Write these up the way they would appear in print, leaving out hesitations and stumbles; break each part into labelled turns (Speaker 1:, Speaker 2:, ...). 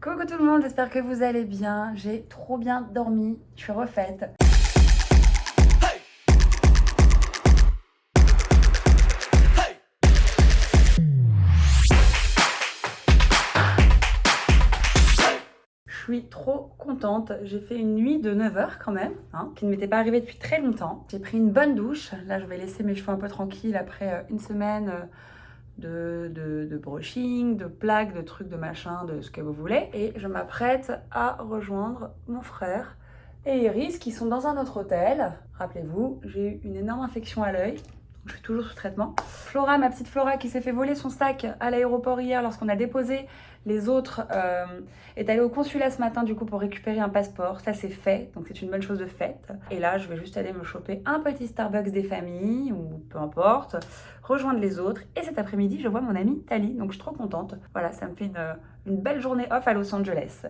Speaker 1: Coucou tout le monde, j'espère que vous allez bien. J'ai trop bien dormi, je suis refaite. Je suis trop contente, j'ai fait une nuit de 9 heures quand même, qui ne m'était pas arrivée depuis très longtemps. J'ai pris une bonne douche, là je vais laisser mes cheveux un peu tranquilles après une semaine de brushing, de plaques, de trucs, de machin, de ce que vous voulez. Et je m'apprête à rejoindre mon frère et Iris qui sont dans un autre hôtel. Rappelez-vous, j'ai eu une énorme infection à l'œil. Je suis toujours sous traitement. Flora, ma petite Flora qui s'est fait voler son sac à l'aéroport hier lorsqu'on a déposé les autres, est allée au consulat ce matin du coup pour récupérer un passeport. Ça c'est fait, donc c'est une bonne chose de faite. Et là je vais juste aller me choper un petit Starbucks des familles ou peu importe, rejoindre les autres. Et cet après-midi je vois mon amie Tali, donc je suis trop contente. Voilà, ça me fait une belle journée off à Los Angeles.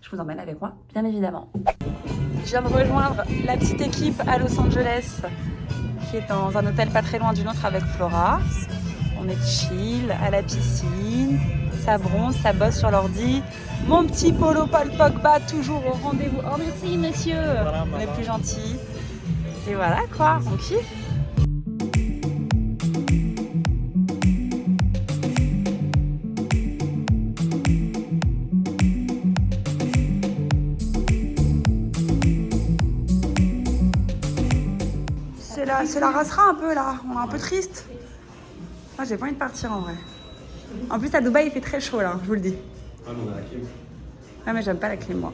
Speaker 1: Je vous emmène avec moi, bien évidemment. Je viens de rejoindre la petite équipe à Los Angeles qui est dans un hôtel pas très loin du nôtre avec Flora. On est chill, à la piscine, ça bronze, ça bosse sur l'ordi. Mon petit Paul Pogba, toujours au rendez-vous. Oh merci monsieur, on est plus gentils. Et voilà quoi, on kiffe. C'est la rassera un peu là, on est un peu triste. Moi j'ai pas envie de partir en vrai. En plus à Dubaï il fait très chaud là, je vous le dis.
Speaker 2: Ah mais on a la clim.
Speaker 1: Ah mais j'aime pas la clim moi.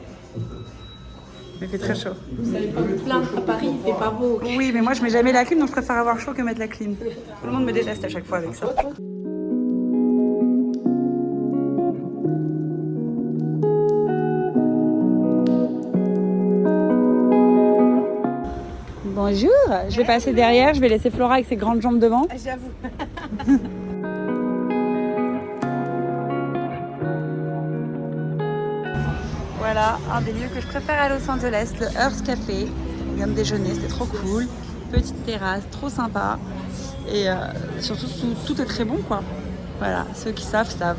Speaker 1: Il fait très chaud.
Speaker 3: Vous savez pas vous plaindre, à Paris il fait pas beau.
Speaker 1: Oui mais moi je mets jamais la clim donc je préfère avoir chaud que mettre la clim. Tout le monde me déteste à chaque fois avec ça. Bonjour, je vais passer derrière, je vais laisser Flora avec ses grandes jambes devant.
Speaker 3: J'avoue.
Speaker 1: Voilà, un des lieux que je préfère à Los Angeles, le Earth Café. On vient de déjeuner, c'était trop cool. Petite terrasse, trop sympa. Et surtout, tout est très bon quoi. Voilà, ceux qui savent, savent.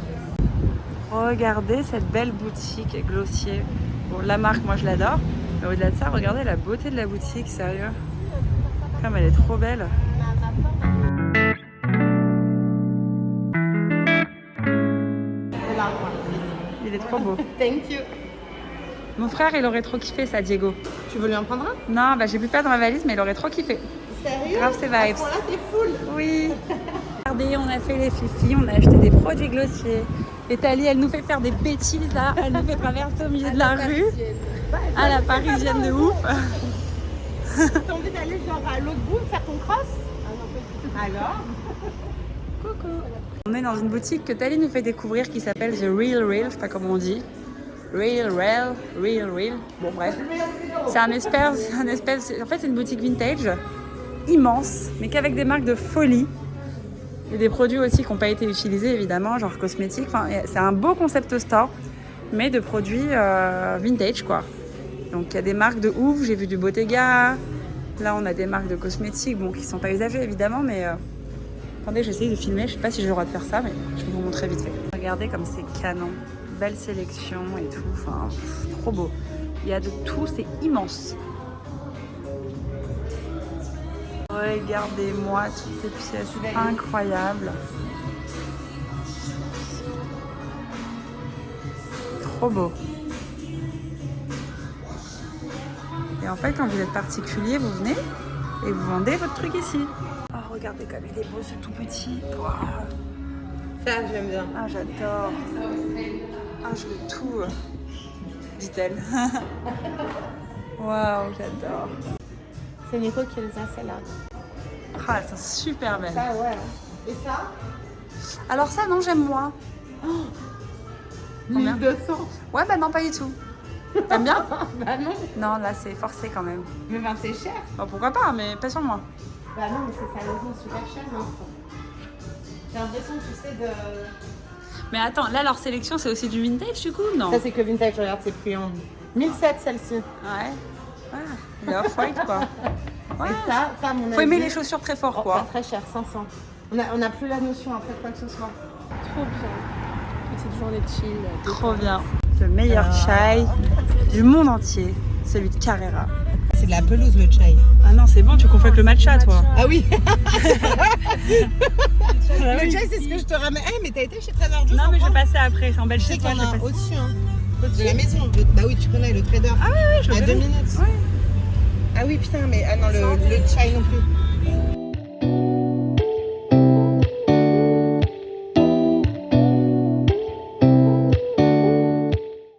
Speaker 1: Regardez cette belle boutique Glossier. Bon, la marque, moi je l'adore. Mais au-delà de ça, regardez la beauté de la boutique, sérieux. Comme elle est trop belle. Il est trop beau.
Speaker 3: Thank you.
Speaker 1: Mon frère, il aurait trop kiffé ça, Diego.
Speaker 3: Tu veux lui en prendre un?
Speaker 1: Non, bah j'ai plus pas dans ma valise, mais il aurait trop kiffé.
Speaker 3: Sérieux?
Speaker 1: Grave ses vibes.
Speaker 3: À ce moment-là, t'es full.
Speaker 1: Oui. Regardez, on a fait les fifis, on a acheté des produits Glossier. Et Tali, elle nous fait faire des bêtises là. Elle nous fait traverser au milieu de la rue. À la parisienne de ouf.
Speaker 3: T'as envie d'aller genre à l'autre bout faire ton cross? Alors?
Speaker 1: Coucou. On est dans une boutique que Tali nous fait découvrir qui s'appelle The Real Real, je sais pas comment on dit. Real. Bon bref. C'est un espèce. En fait c'est une boutique vintage immense, mais qu'avec des marques de folie. Et des produits aussi qui n'ont pas été utilisés évidemment, genre cosmétiques. Enfin, c'est un beau concept store, mais de produits vintage quoi. Donc il y a des marques de ouf, j'ai vu du Bottega. Là on a des marques de cosmétiques, bon qui sont pas usagées évidemment, mais attendez, j'essaye de filmer, je sais pas si j'ai le droit de faire ça, mais je vais vous montrer vite fait. Regardez comme c'est canon, belle sélection et tout, enfin trop beau. Il y a de tout, c'est immense. Regardez-moi toutes ces pièces incroyables. Trop beau. Et en fait, quand vous êtes particulier, vous venez et vous vendez votre truc ici. Oh, regardez comme il est beau, ce tout petit. Wow.
Speaker 3: Ça, j'aime bien.
Speaker 1: Ah, j'adore. Ah, je veux tout, dit-elle. Waouh, j'adore.
Speaker 3: C'est Nico qui les a, celle-là.
Speaker 1: Ah, elles sont super belles.
Speaker 3: Ça, ouais. Et ça?
Speaker 1: Alors ça, non, j'aime moins. Combien?
Speaker 3: 1200.
Speaker 1: Ouais, bah non, pas du tout. T'aimes bien?
Speaker 3: Bah non.
Speaker 1: Non, là, c'est forcé quand même.
Speaker 3: Mais ben c'est cher.
Speaker 1: Bon, pourquoi pas, mais pas sur moi.
Speaker 3: Bah non, mais c'est sérieusement super cher, non. J'ai l'impression, tu sais, de...
Speaker 1: Mais attends, là, leur sélection, c'est aussi du vintage, du coup, non?
Speaker 3: Ça, c'est que vintage, regarde, c'est plus en 1007 celle-ci.
Speaker 1: Ouais. Ah, le off-white, quoi. Ouais.
Speaker 3: Et ça, à mon avis...
Speaker 1: Faut aimer les chaussures très fort, quoi.
Speaker 3: Pas très cher, 500. On a plus la notion après quoi que ce soit. Trop bien. Petite journée de chill.
Speaker 1: Trop bien. Le meilleur chai du monde entier, celui de Carrera.
Speaker 3: C'est de la pelouse le chai.
Speaker 1: Ah non, c'est bon, tu confonds avec le matcha, toi.
Speaker 3: Ah oui. Le chai, c'est ce que je te ramène. Eh, mais t'as été chez Trader Joe's?
Speaker 1: Non, mais je vais passer après, c'est en belle
Speaker 3: Je sais
Speaker 1: chez
Speaker 3: qu'il
Speaker 1: toi.
Speaker 3: y en a au-dessus, hein. De la maison. Bah oui, tu connais le trader.
Speaker 1: Ah oui, je le
Speaker 3: À 2
Speaker 1: connais.
Speaker 3: minutes.
Speaker 1: Ouais.
Speaker 3: Ah oui, putain, mais ah non, le chai non plus.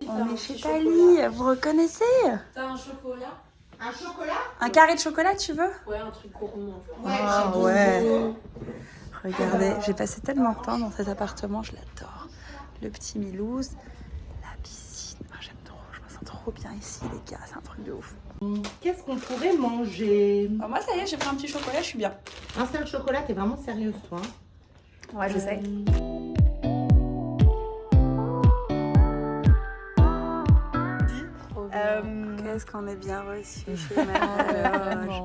Speaker 1: On est chez Tali, vous reconnaissez?
Speaker 2: T'as un chocolat?
Speaker 3: Un chocolat?
Speaker 1: Un carré de chocolat, tu veux?
Speaker 2: Ouais, un truc gourmand.
Speaker 1: Ah ouais. Regardez, j'ai passé tellement de temps dans cet appartement, je l'adore. Le petit Milouz, la piscine. Ah, j'aime trop, je me sens trop bien ici, les gars, c'est un truc de ouf.
Speaker 3: Qu'est-ce qu'on pourrait manger?
Speaker 1: Bah, moi, ça y est, j'ai pris un petit chocolat, je suis bien.
Speaker 3: Un seul chocolat, t'es vraiment sérieuse, toi?
Speaker 1: Ouais, j'essaye. Qu'est-ce qu'on est bien reçu chez Marie-Loge.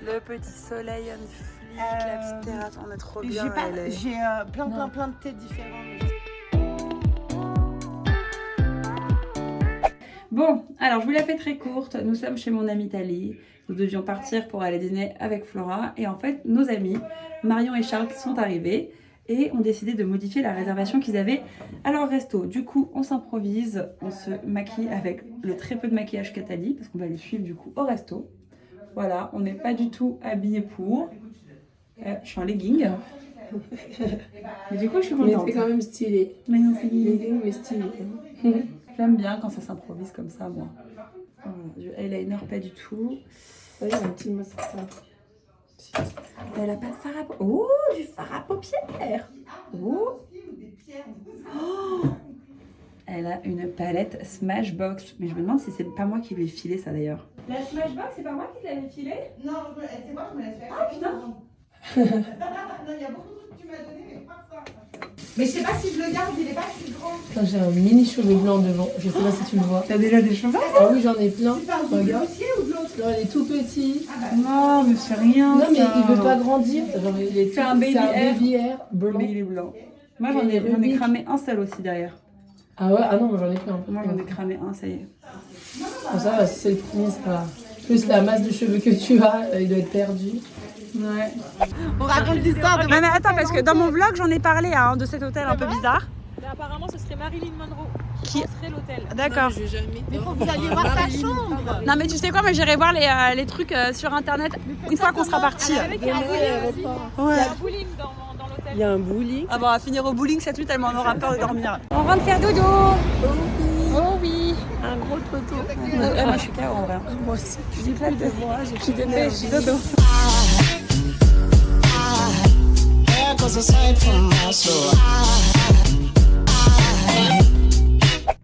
Speaker 1: Le petit soleil on flic, la petite terrasse, on est trop bien.
Speaker 3: J'ai plein de thés différents.
Speaker 1: Bon, alors je vous la fais très courte. Nous sommes chez mon amie Tali. Nous devions partir pour aller dîner avec Flora. Et en fait, nos amis, Marion et Charles, sont arrivés et ont décidé de modifier la réservation qu'ils avaient à leur resto. Du coup, on s'improvise, on se maquille avec le très peu de maquillage qu'a Tali, parce qu'on va les suivre du coup au resto. Voilà, on n'est pas du tout habillés pour. Je suis en legging. Mais du coup, je suis contente.
Speaker 2: Mais c'est quand même stylé.
Speaker 1: Mais non, c'est
Speaker 2: Legging, mais stylé.
Speaker 1: J'aime bien quand ça s'improvise comme ça, moi. Voilà, du eyeliner, pas du tout.
Speaker 2: Ouais, il y a un petit mascara.
Speaker 1: Elle a pas de fard à paupières. Oh, du fard à paupières. Oh. Oh. Elle a une palette Smashbox. Mais je me demande si c'est pas moi qui lui ai filé ça d'ailleurs. La Smashbox, c'est pas moi qui l'avais filé?
Speaker 3: Non, c'est moi, je me l'ai fait.
Speaker 1: Ah putain.
Speaker 3: Non, il y a beaucoup de trucs que tu m'as donné, mais pas ça. Mais je sais pas si je le garde, il est pas si grand.
Speaker 2: Putain, j'ai un mini cheveu blanc devant. Je sais pas si tu le vois.
Speaker 1: T'as déjà des cheveux?
Speaker 2: Ah oui, j'en ai plein.
Speaker 3: Tu parles du
Speaker 2: Regarde.
Speaker 3: dossier ou de l'autre?
Speaker 2: Non, il est tout petit.
Speaker 1: Non, mais c'est rien.
Speaker 2: Non, mais
Speaker 1: ça.
Speaker 2: il veut pas grandir. Genre, il est
Speaker 1: C'est un baby hair.
Speaker 2: baby hair blanc.
Speaker 1: Mais il est blanc. Moi,
Speaker 2: Et
Speaker 1: j'en ai
Speaker 2: Rubik.
Speaker 1: cramé un seul aussi derrière.
Speaker 2: Ah ouais, ah non, moi j'en ai plein.
Speaker 1: Moi, j'en ai cramé un, ça y est.
Speaker 2: Bon, ça va, si c'est le premier, ça va. Plus la masse de cheveux que tu as, il doit être perdu.
Speaker 1: Ouais.
Speaker 3: On raconte l'histoire de.
Speaker 1: Non mais attends, parce que dans mon vlog, j'en ai parlé hein, de cet hôtel un peu bizarre.
Speaker 4: Mais apparemment, ce serait Marilyn Monroe
Speaker 1: Qui-
Speaker 4: serait l'hôtel.
Speaker 1: D'accord.
Speaker 3: Mais faut que vous alliez voir sa chambre.
Speaker 1: Non mais tu sais quoi, mais j'irai voir les trucs sur internet une fois qu'on sera parti.
Speaker 4: Avec un bowling aussi.
Speaker 1: Ouais.
Speaker 4: Il y a un bowling dans l'hôtel.
Speaker 2: Il y a un bowling.
Speaker 1: Ah bon, on va finir au bowling cette nuit tellement on aura peur de dormir. On rentre faire dodo. Oh oui.
Speaker 2: Un gros toto.
Speaker 1: Moi je suis KO en vrai.
Speaker 2: Moi aussi. Je dis plus de voix, j'ai plus
Speaker 1: Je suis dodo.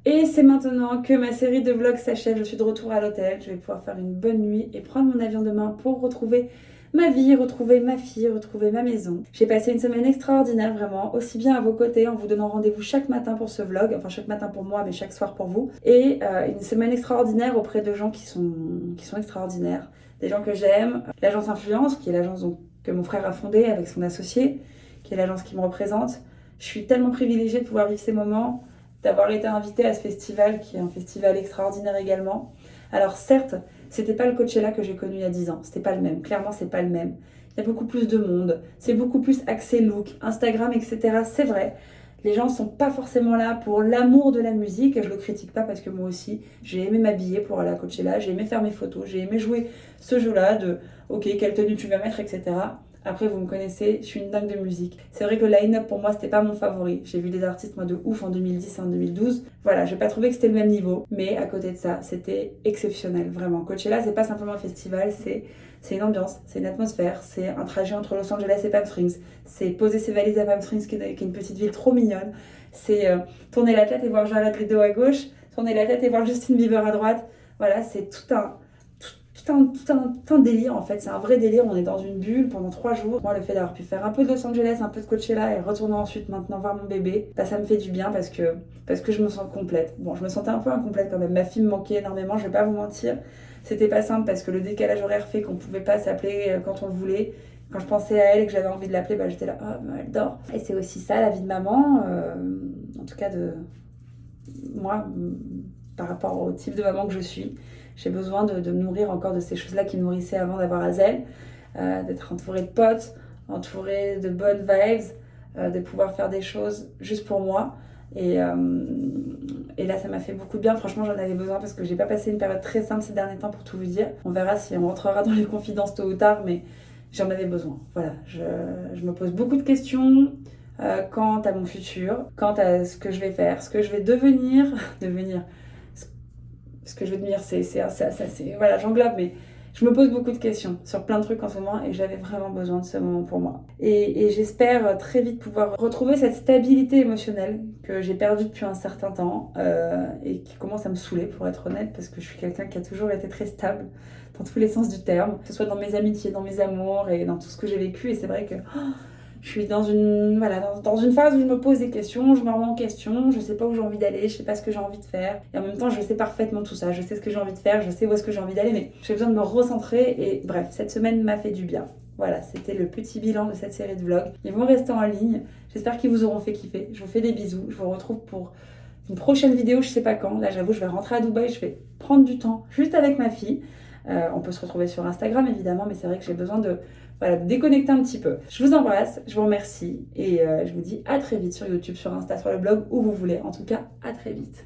Speaker 1: Et c'est maintenant que ma série de vlogs s'achève. Je suis de retour à l'hôtel. Je vais pouvoir faire une bonne nuit et prendre mon avion demain pour retrouver ma vie, retrouver ma fille, retrouver ma maison. J'ai passé une semaine extraordinaire vraiment, aussi bien à vos côtés en vous donnant rendez-vous chaque matin pour ce vlog, enfin chaque matin pour moi mais chaque soir pour vous. Et une semaine extraordinaire auprès de gens qui sont extraordinaires, des gens que j'aime. L'agence Influence, qui est l'agence que mon frère a fondée avec son associé, qui est l'agence qui me représente. Je suis tellement privilégiée de pouvoir vivre ces moments, d'avoir été invitée à ce festival qui est un festival extraordinaire également. Alors certes, c'était pas le Coachella que j'ai connu il y a 10 ans, c'était pas le même, clairement c'est pas le même. Il y a beaucoup plus de monde, c'est beaucoup plus axé look, Instagram, etc. C'est vrai, les gens sont pas forcément là pour l'amour de la musique, et je le critique pas parce que moi aussi, j'ai aimé m'habiller pour aller à Coachella, j'ai aimé faire mes photos, j'ai aimé jouer ce jeu-là de ok, quelle tenue tu vas mettre, etc. Après, vous me connaissez, je suis une dingue de musique. C'est vrai que le line-up, pour moi, c'était pas mon favori. J'ai vu des artistes, moi, de ouf en 2010 et en 2012. Voilà, j'ai pas trouvé que c'était le même niveau. Mais à côté de ça, c'était exceptionnel, vraiment. Coachella, c'est pas simplement un festival, c'est une ambiance, c'est une atmosphère, c'est un trajet entre Los Angeles et Palm Springs. C'est poser ses valises à Palm Springs, qui est une petite ville trop mignonne. C'est tourner la tête et voir Jared Leto à gauche, tourner la tête et voir Justin Bieber à droite. Voilà, c'est tout un délire en fait, c'est un vrai délire, on est dans une bulle pendant 3 jours. Moi le fait d'avoir pu faire un peu de Los Angeles, un peu de Coachella et retourner ensuite maintenant voir mon bébé, bah ça me fait du bien parce que je me sens complète. Bon, je me sentais un peu incomplète quand même, ma fille me manquait énormément, je vais pas vous mentir. C'était pas simple parce que le décalage horaire fait qu'on pouvait pas s'appeler quand on le voulait. Quand je pensais à elle et que j'avais envie de l'appeler, bah j'étais là, oh elle dort. Et c'est aussi ça la vie de maman, en tout cas moi, par rapport au type de maman que je suis, j'ai besoin de me nourrir encore de ces choses-là qui me nourrissaient avant d'avoir Azel, d'être entourée de potes, entourée de bonnes vibes, de pouvoir faire des choses juste pour moi. Et là, ça m'a fait beaucoup de bien. Franchement, j'en avais besoin parce que j'ai pas passé une période très simple ces derniers temps, pour tout vous dire. On verra si on rentrera dans les confidences tôt ou tard, mais j'en avais besoin. Voilà, je me pose beaucoup de questions quant à mon futur, quant à ce que je vais faire, ce que je vais devenir. Ce que je vais devenir, voilà, j'englobe, mais je me pose beaucoup de questions sur plein de trucs en ce moment et j'avais vraiment besoin de ce moment pour moi. Et j'espère très vite pouvoir retrouver cette stabilité émotionnelle que j'ai perdue depuis un certain temps et qui commence à me saouler, pour être honnête, parce que je suis quelqu'un qui a toujours été très stable dans tous les sens du terme, que ce soit dans mes amitiés, dans mes amours et dans tout ce que j'ai vécu. Et c'est vrai que je suis dans une phase où je me pose des questions, je me remets en question, je sais pas où j'ai envie d'aller, je sais pas ce que j'ai envie de faire. Et en même temps, je sais parfaitement tout ça, je sais ce que j'ai envie de faire, je sais où est-ce que j'ai envie d'aller, mais j'ai besoin de me recentrer. Et bref, cette semaine m'a fait du bien. Voilà, c'était le petit bilan de cette série de vlogs. Ils vont rester en ligne, j'espère qu'ils vous auront fait kiffer. Je vous fais des bisous, je vous retrouve pour une prochaine vidéo, je sais pas quand. Là, j'avoue, je vais rentrer à Dubaï, je vais prendre du temps juste avec ma fille. On peut se retrouver sur Instagram évidemment, mais c'est vrai que j'ai besoin de déconnecter un petit peu. Je vous embrasse, je vous remercie et je vous dis à très vite sur YouTube, sur Insta, sur le blog, où vous voulez. En tout cas, à très vite.